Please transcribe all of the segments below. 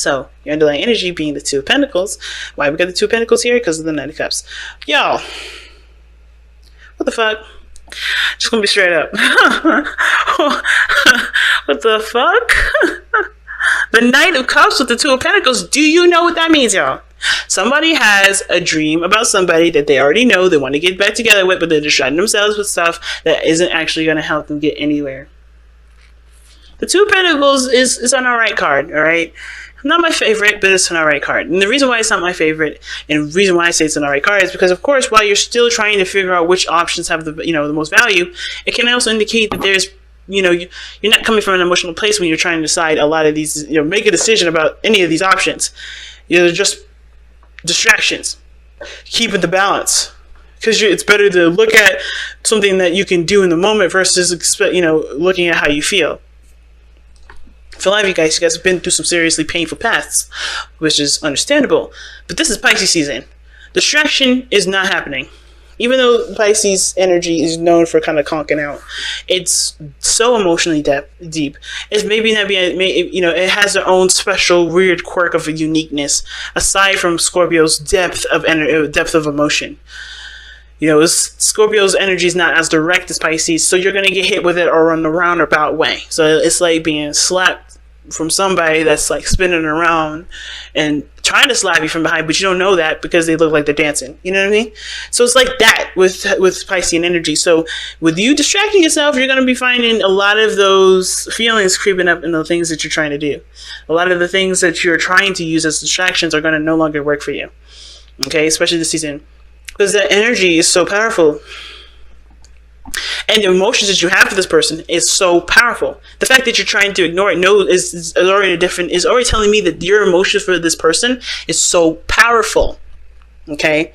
So your underlying energy being the Two of Pentacles. Why we got the Two of Pentacles here? Because of the Knight of Cups. Y'all, what the fuck? Just gonna be straight up. What the fuck? The Knight of Cups with the Two of Pentacles. Do you know what that means, y'all? Somebody has a dream about somebody that they already know they want to get back together with, but they're distracting themselves with stuff that isn't actually going to help them get anywhere. The Two of Pentacles is an alright card, alright? Not my favorite, but it's an alright card. And the reason why it's not my favorite, and the reason why I say it's an alright card, is because, of course, while you're still trying to figure out which options have the the most value, it can also indicate that there's you're not coming from an emotional place when you're trying to decide a lot of these, make a decision about any of these options. They're just distractions. Keep it the balance. Because it's better to look at something that you can do in the moment versus, looking at how you feel. For a lot of you guys have been through some seriously painful paths, which is understandable. But this is Pisces season. Distraction is not happening. Even though Pisces energy is known for kind of conking out, it's so emotionally deep. It's maybe not being, it has their own special weird quirk of a uniqueness, aside from Scorpio's depth of emotion. Scorpio's energy is not as direct as Pisces, so you're going to get hit with it or in a roundabout way. So it's like being slapped from somebody that's like spinning around and trying to slap you from behind, but you don't know that because they look like they're dancing. You know what I mean? So it's like that with Piscean energy. So with you distracting yourself, you're going to be finding a lot of those feelings creeping up in the things that you're trying to do. A lot of the things that you're trying to use as distractions are going to no longer work for you. Okay, especially this season. Because that energy is so powerful. And the emotions that you have for this person is so powerful. The fact that you're trying to ignore it is already telling me that your emotions for this person is so powerful. Okay?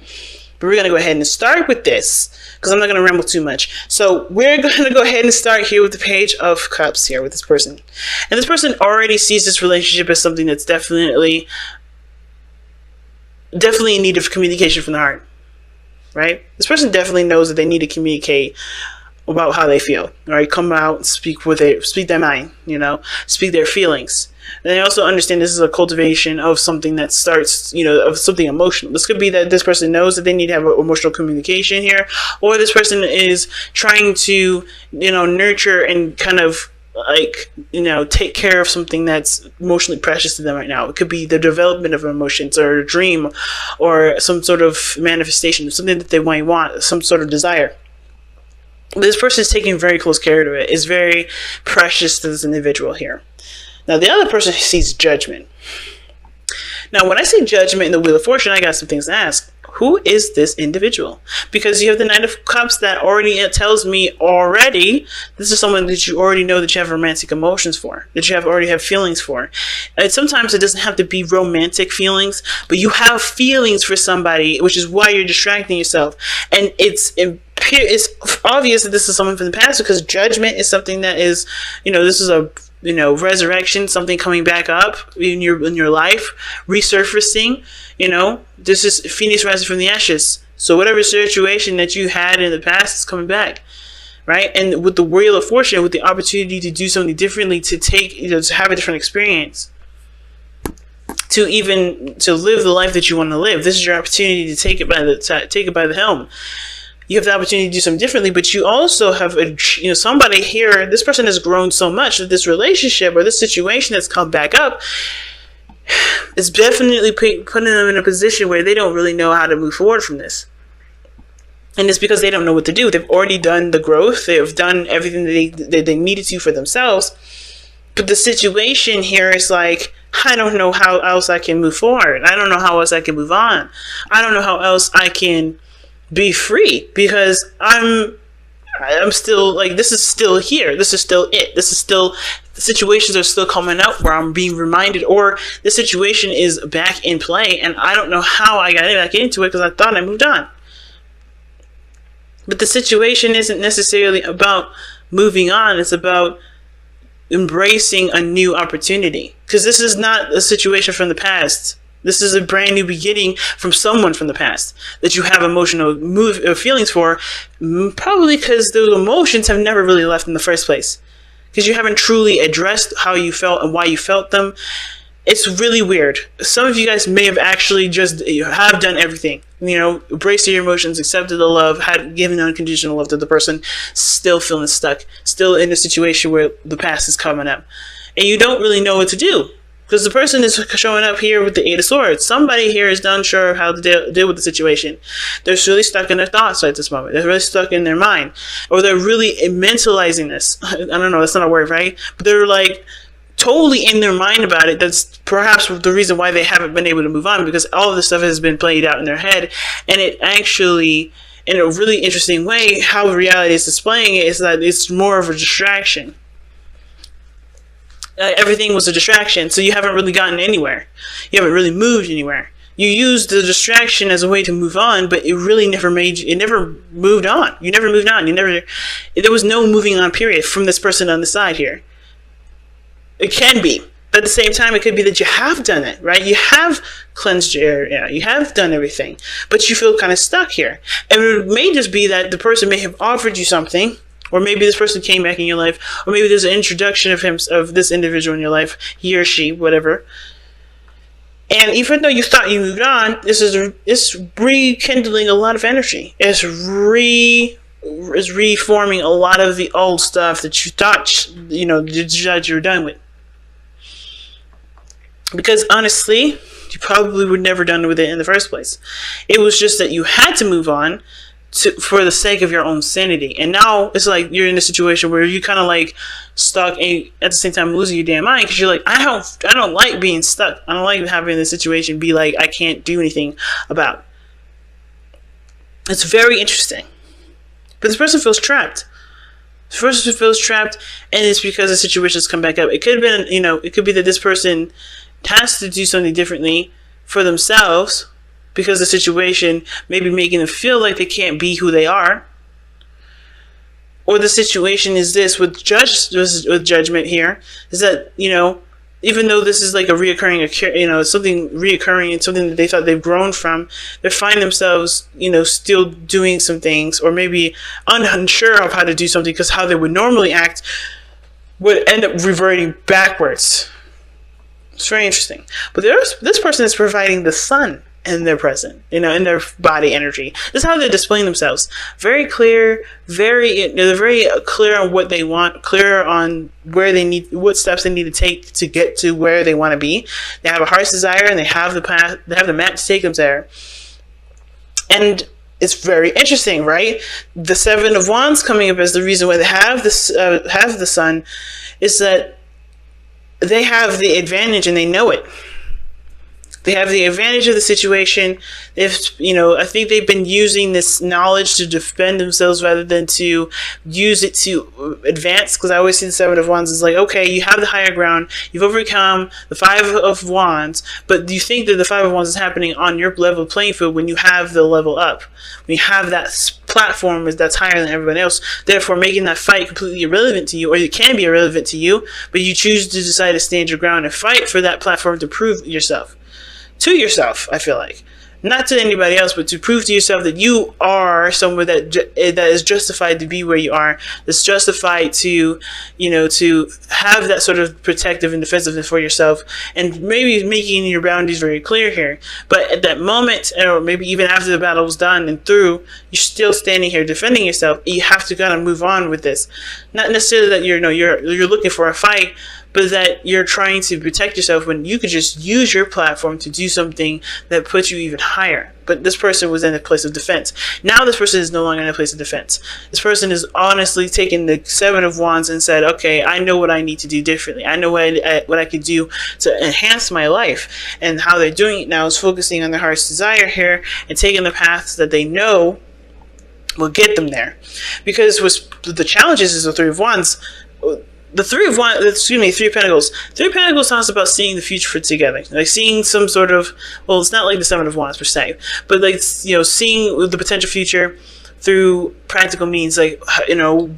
But we're going to go ahead and start with this, because I'm not going to ramble too much. So we're going to go ahead and start here with the Page of Cups here with this person. And this person already sees this relationship as something that's definitely in need of communication from the heart. Right? This person definitely knows that they need to communicate about how they feel. Right? Come out and speak their mind, speak their feelings. And they also understand this is a cultivation of something that starts, of something emotional. This could be that this person knows that they need to have emotional communication here, or this person is trying to, nurture and kind of take care of something that's emotionally precious to them right now. It could be the development of emotions or a dream or some sort of manifestation, something that they might want, some sort of desire. This person is taking very close care of it. It's very precious to this individual here. Now, the other person sees judgment. Now, when I say judgment in the Wheel of Fortune, I got some things to ask. Who is this individual? Because you have the Knight of Cups that already tells me this is someone that you already know that you have romantic emotions for, that you already have feelings for. And sometimes it doesn't have to be romantic feelings, but you have feelings for somebody, which is why you're distracting yourself. And it's obvious that this is someone from the past, because judgment is something that is, this is a resurrection, something coming back up in your life, resurfacing. This is Phoenix rising from the ashes. So whatever situation that you had in the past is coming back, right? And with the Wheel of Fortune, with the opportunity to do something differently, to to have a different experience, to live the life that you want to live. This is your opportunity to take it by the helm. You have the opportunity to do something differently, but you also have somebody here. This person has grown so much that this relationship or this situation that's come back up is definitely putting them in a position where they don't really know how to move forward from this. And it's because they don't know what to do. They've already done the growth. They have done everything that they needed to for themselves. But the situation here is like, I don't know how else I can move forward. I don't know how else I can move on. I don't know how else I can be free, because I'm still this is still here. This is still it. This is still, the situations are still coming up where I'm being reminded, or the situation is back in play and I don't know how I got back into it because I thought I moved on. But the situation isn't necessarily about moving on. It's about embracing a new opportunity, because this is not a situation from the past. This is a brand new beginning from someone from the past that you have emotional feelings for, probably because those emotions have never really left in the first place, because you haven't truly addressed how you felt and why you felt them. It's really weird. Some of you guys may have actually just have done everything. Embraced your emotions, accepted the love, had given unconditional love to the person, still feeling stuck, still in a situation where the past is coming up. And you don't really know what to do. Because the person is showing up here with the Eight of Swords. Somebody here is unsure of how to deal with the situation. They're really stuck in their thoughts at this moment. They're really stuck in their mind. Or they're really mentalizing this. I don't know, that's not a word, right? But they're like totally in their mind about it. That's perhaps the reason why they haven't been able to move on, because all of this stuff has been played out in their head. And it actually, in a really interesting way, how reality is displaying it is that it's more of a distraction. Everything was a distraction, so you haven't really gotten anywhere. You haven't really moved anywhere. You used the distraction as a way to move on, but it really never never moved on. You never moved on. There was no moving on period from this person on the side here. It can be, but at the same time, it could be that you have done it, right? You have cleansed your area. You have done everything, but you feel kind of stuck here. And it may just be that the person may have offered you something, or maybe this person came back in your life, or maybe there's an introduction of this individual in your life, he or she, whatever. And even though you thought you moved on, it's rekindling a lot of energy. It's reforming a lot of the old stuff that you thought that you were done with. Because honestly, you probably were never done with it in the first place. It was just that you had to move on for the sake of your own sanity. And now it's like you're in a situation where you kind of like stuck and at the same time losing your damn mind, because you're like, I don't like being stuck. I don't like having this situation be like I can't do anything about. It's very interesting. But this person feels trapped. This person feels trapped, and it's because the situation's come back up. It could have been, it could be that this person has to do something differently for themselves, because the situation may be making them feel like they can't be who they are. Or the situation is this with judgment here, is that, even though this is like a reoccurring, something reoccurring and something that they thought they've grown from, they find themselves, still doing some things, or maybe unsure of how to do something, because how they would normally act would end up reverting backwards. It's very interesting. But this person is providing the sun in their present, in their body energy. This is how they're displaying themselves. Very clear, they're very clear on what they want, clear on what steps they need to take to get to where they want to be. They have a heart's desire, and they have the path, they have the map to take them there. And it's very interesting, right? The Seven of Wands coming up as the reason why they have this, have the sun, is that they have the advantage and they know it. They have the advantage of the situation. I think they've been using this knowledge to defend themselves rather than to use it to advance. Because I always see the Seven of Wands as like, okay, you have the higher ground, you've overcome the Five of Wands, but do you think that the Five of Wands is happening on your level playing field when you have the level up? When you have that platform that's higher than everyone else, therefore making that fight completely irrelevant to you, or it can be irrelevant to you, but you choose to decide to stand your ground and fight for that platform to prove yourself. To yourself, I feel like. Not to anybody else, but to prove to yourself that you are someone that is justified to be where you are, that's justified to, to have that sort of protective and defensiveness for yourself, and maybe making your boundaries very clear here. But at that moment, or maybe even after the battle was done and through, you're still standing here defending yourself. You have to kind of move on with this. Not necessarily that you're looking for a fight, but that you're trying to protect yourself when you could just use your platform to do something that puts you even higher. But this person was in a place of defense. Now this person is no longer in a place of defense. This person is honestly taking the Seven of Wands and said, okay, I know what I need to do differently. I know what I could do to enhance my life. And how they're doing it now is focusing on their heart's desire here and taking the paths that they know will get them there. Because the challenges is the Three of Wands. The Three of Pentacles. Three of Pentacles talks about seeing the future together, like seeing some sort of, well, it's not like the Seven of Wands per se, but like, seeing the potential future through practical means, like,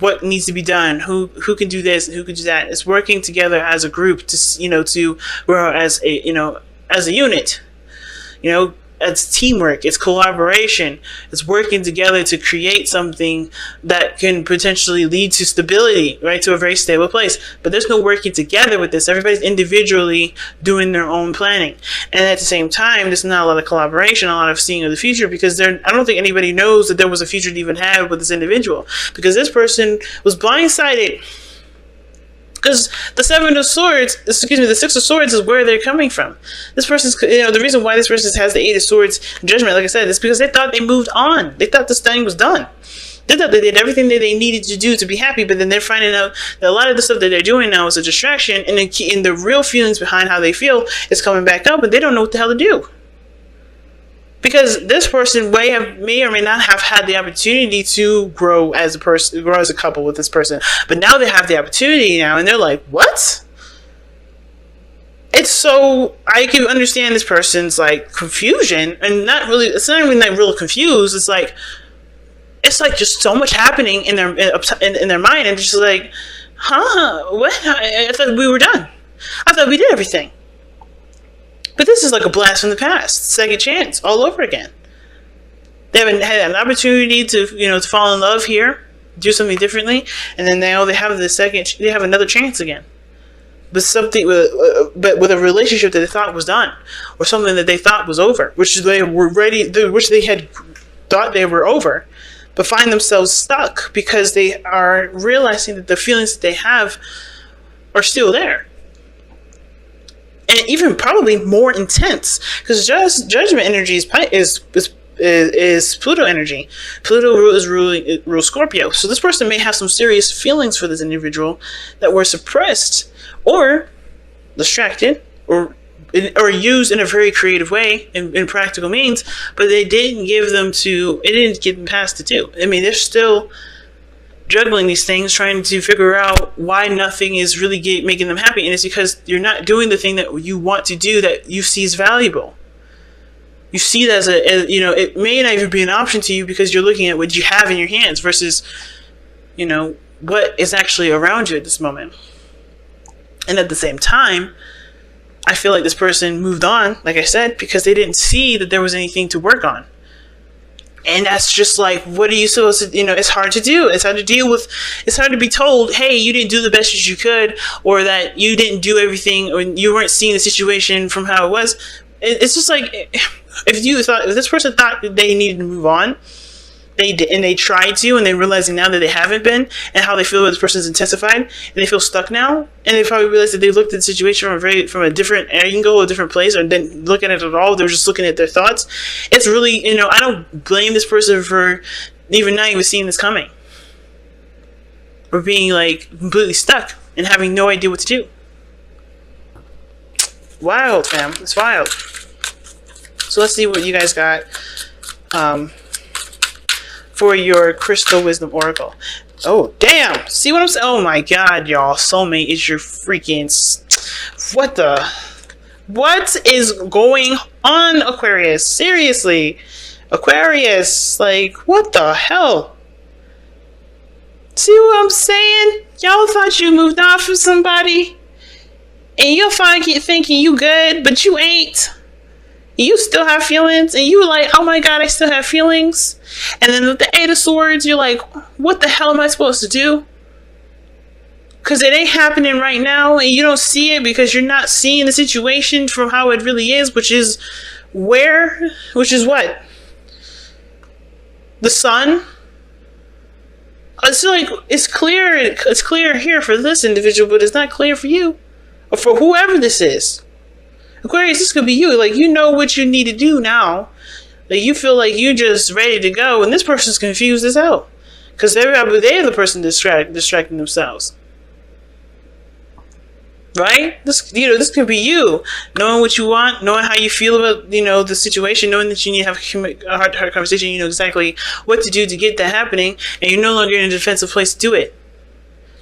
what needs to be done, who can do this, and who can do that. It's working together as a group to grow as a unit, it's teamwork, it's collaboration, it's working together to create something that can potentially lead to stability, right, to a very stable place. But there's no working together with this. Everybody's individually doing their own planning, and at the same time, there's not a lot of collaboration, a lot of seeing of the future, because I don't think anybody knows that there was a future to even have with this individual, because this person was blindsided. Because the Six of Swords is where they're coming from. This person's, the reason why this person has the Eight of Swords Judgment, like I said, is because they thought they moved on. They thought this thing was done. They thought they did everything that they needed to do to be happy, but then they're finding out that a lot of the stuff that they're doing now is a distraction, and the real feelings behind how they feel is coming back up, and they don't know what the hell to do. Because this person may or may not have had the opportunity to grow as a person, grow as a couple with this person. But now they have the opportunity now, and they're like, what? It's so, I can understand this person's like confusion, and it's not even like real confused. It's like just so much happening in their mind, and just like, what? I thought we were done. I thought we did everything. But this is like a blast from the past, second chance, all over again. They haven't had an opportunity to fall in love here, do something differently, and then now they have they have another chance again. But with a relationship that they thought was done, or something that they thought was over, which they had thought they were over, but find themselves stuck because they are realizing that the feelings that they have are still there. And even probably more intense, because judgment energy is Pluto energy. Pluto rules Scorpio. So this person may have some serious feelings for this individual that were suppressed or distracted or used in a very creative way in practical means, but they didn't give them past the two. I mean, they're still juggling these things, trying to figure out why nothing is really making them happy, and it's because you're not doing the thing that you want to do that you see as valuable. You see it as it may not even be an option to you because you're looking at what you have in your hands versus what is actually around you at this moment. And at the same time, I feel like this person moved on, like I said, because they didn't see that there was anything to work on. And that's just like, what are you supposed to, it's hard to do. It's hard to deal with. It's hard to be told, hey, you didn't do the best that you could, or that you didn't do everything, or you weren't seeing the situation from how it was. It's just like, if this person thought that they needed to move on, they did, and they tried to, and they're realizing now that they haven't been, and how they feel that this person's intensified, and they feel stuck now, and they probably realized that they looked at the situation from a different angle, a different place, or didn't look at it at all. They were just looking at their thoughts. It's really, I don't blame this person for even not even seeing this coming, or being like completely stuck and having no idea what to do. Wild, fam. It's wild. So let's see what you guys got for your Crystal Wisdom Oracle. Oh, damn. See what I'm saying? Oh my god, y'all. Soulmate is your freaking... What is going on, Aquarius? Seriously. Aquarius. Like, what the hell? See what I'm saying? Y'all thought you moved on from somebody? And you'll find thinking you good, but you ain't. You still have feelings, and you like, oh my god, I still have feelings. And then with the Eight of Swords, you're like, what the hell am I supposed to do? Because it ain't happening right now, and you don't see it because you're not seeing the situation from how it really is, which is what? The Sun? It's like, it's clear here for this individual, but it's not clear for you. Or for whoever this is. Aquarius, this could be you. Like, you know what you need to do now. Like, you feel like you're just ready to go, and this person's confused as hell. Because they're the person distracting themselves. Right? This could be you. Knowing what you want, knowing how you feel about, the situation, knowing that you need to have a heart conversation, you know exactly what to do to get that happening, and you're no longer in a defensive place to do it.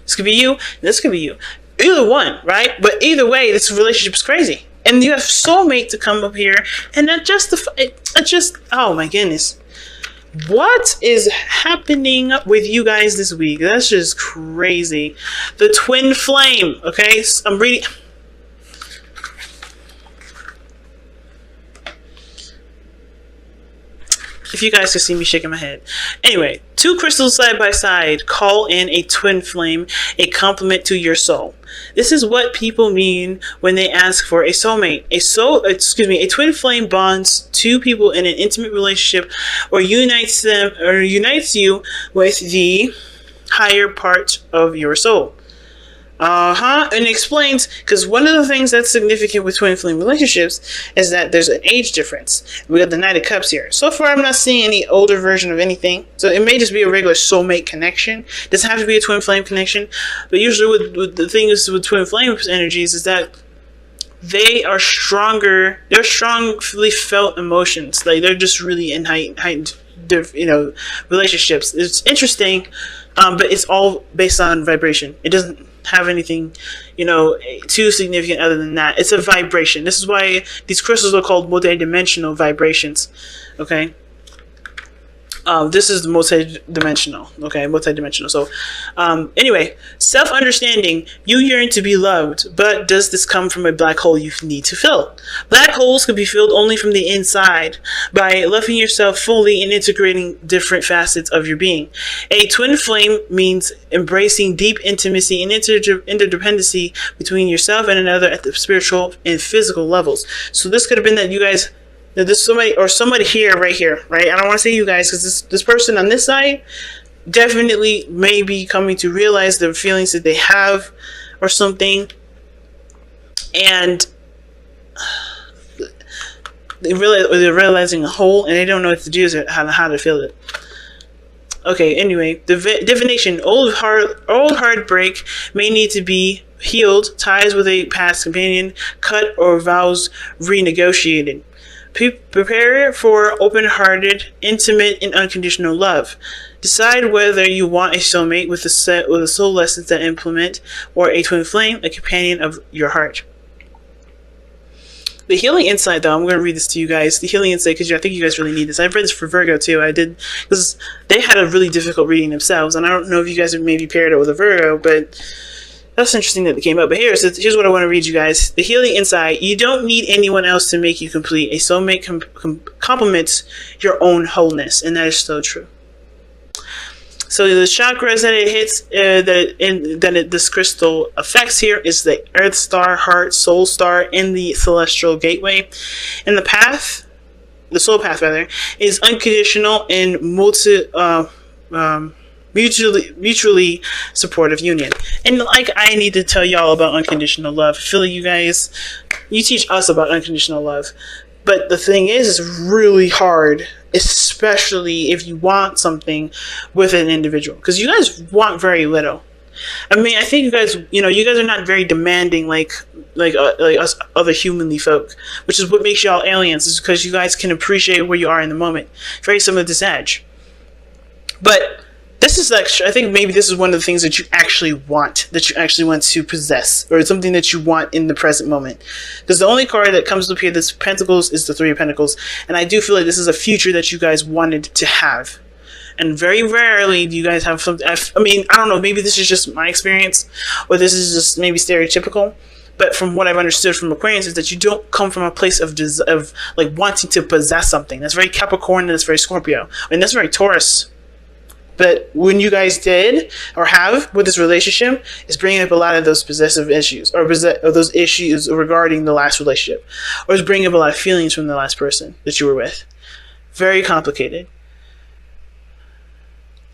This could be you, this could be you. Either one, right? But either way, this relationship is crazy. And you have soulmate to come up here and not oh my goodness. What is happening with you guys this week? That's just crazy. The twin flame, okay? I'm reading. If you guys could see me shaking my head. Anyway, two crystals side by side call in a twin flame, a complement to your soul. This is what people mean when they ask for a soulmate. A twin flame bonds two people in an intimate relationship or unites you with the higher part of your soul. And it explains, because one of the things that's significant with twin flame relationships is that there's an age difference. We got the Knight of Cups here. So far, I'm not seeing any older version of anything. So it may just be a regular soulmate connection. It doesn't have to be a twin flame connection. But usually with the thing is with twin flame energies is that they are stronger. They're strongly felt emotions. Like they're just really in heightened relationships. It's interesting, but it's all based on vibration. It doesn't have anything, too significant other than that. It's a vibration. This is why these crystals are called multi-dimensional vibrations. Okay. This is multi-dimensional. Okay, multi-dimensional. So, anyway, self-understanding. You yearn to be loved, but does this come from a black hole you need to fill? Black holes can be filled only from the inside by loving yourself fully and integrating different facets of your being. A twin flame means embracing deep intimacy and interdependency between yourself and another at the spiritual and physical levels. So this could have been that you guys. There's somebody here, right here, right? I don't want to say you guys, because this person on this side definitely may be coming to realize the feelings that they have or something, and they're realizing a hole and they don't know what to do, how to fill it. Okay, anyway, divination. Old heartbreak may need to be healed, ties with a past companion cut, or vows renegotiated. Prepare for open-hearted, intimate, and unconditional love. Decide whether you want a soulmate with a soul lessons that implement, or a twin flame, a companion of your heart. The healing insight, though, I'm going to read this to you guys. The healing insight, because I think you guys really need this. I've read this for Virgo, too. I did, because they had a really difficult reading themselves, and I don't know if you guys have maybe paired it with a Virgo, but that's interesting that it came up. But here's what I want to read you guys. The healing insight. You don't need anyone else to make you complete. A soulmate complements your own wholeness, and that is so true. So the chakras that it hits, this crystal affects here is the Earth Star, Heart, Soul Star, and the Celestial Gateway. And the path, the soul path rather, is unconditional and mutually supportive union. And like I need to tell y'all about unconditional love. I feel like you guys, you teach us about unconditional love. But the thing is, it's really hard, especially if you want something with an individual, because you guys want very little. I mean, I think you guys are not very demanding like us other humanly folk, which is what makes y'all aliens, is because you guys can appreciate where you are in the moment. Very similar to Sag. But this is actually, I think maybe this is one of the things that you actually want to possess, or something that you want in the present moment. Because the only card that comes up here that's Pentacles is the Three of Pentacles, and I do feel like this is a future that you guys wanted to have. And very rarely do you guys have something. I mean, I don't know, maybe this is just my experience, or this is just maybe stereotypical. But from what I've understood from Aquarius is that you don't come from a place of like wanting to possess something. That's very Capricorn and that's very Scorpio. I mean, that's very Taurus. But when you guys did or have with this relationship, it's bringing up a lot of those possessive issues, or those issues regarding the last relationship, or it's bringing up a lot of feelings from the last person that you were with. Very complicated.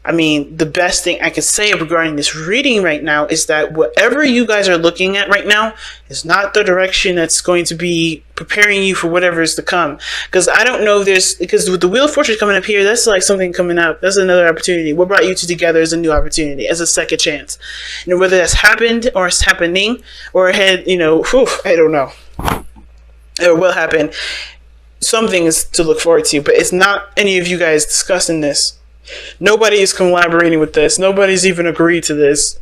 I mean, the best thing I can say regarding this reading right now is that whatever you guys are looking at right now is not the direction that's going to be preparing you for whatever is to come. Because I don't know if because with the Wheel of Fortune coming up here, that's like something coming up. That's another opportunity. What brought you two together is a new opportunity, as a second chance. And whether that's happened or it's happening or I don't know. It will happen. Something is to look forward to, but it's not any of you guys discussing this. Nobody is collaborating with this. Nobody's even agreed to this.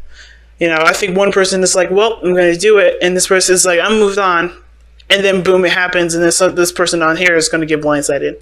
I think one person is like, well, I'm going to do it. And this person is like, I'm moved on. And then boom, it happens. And this person on here is going to get blindsided.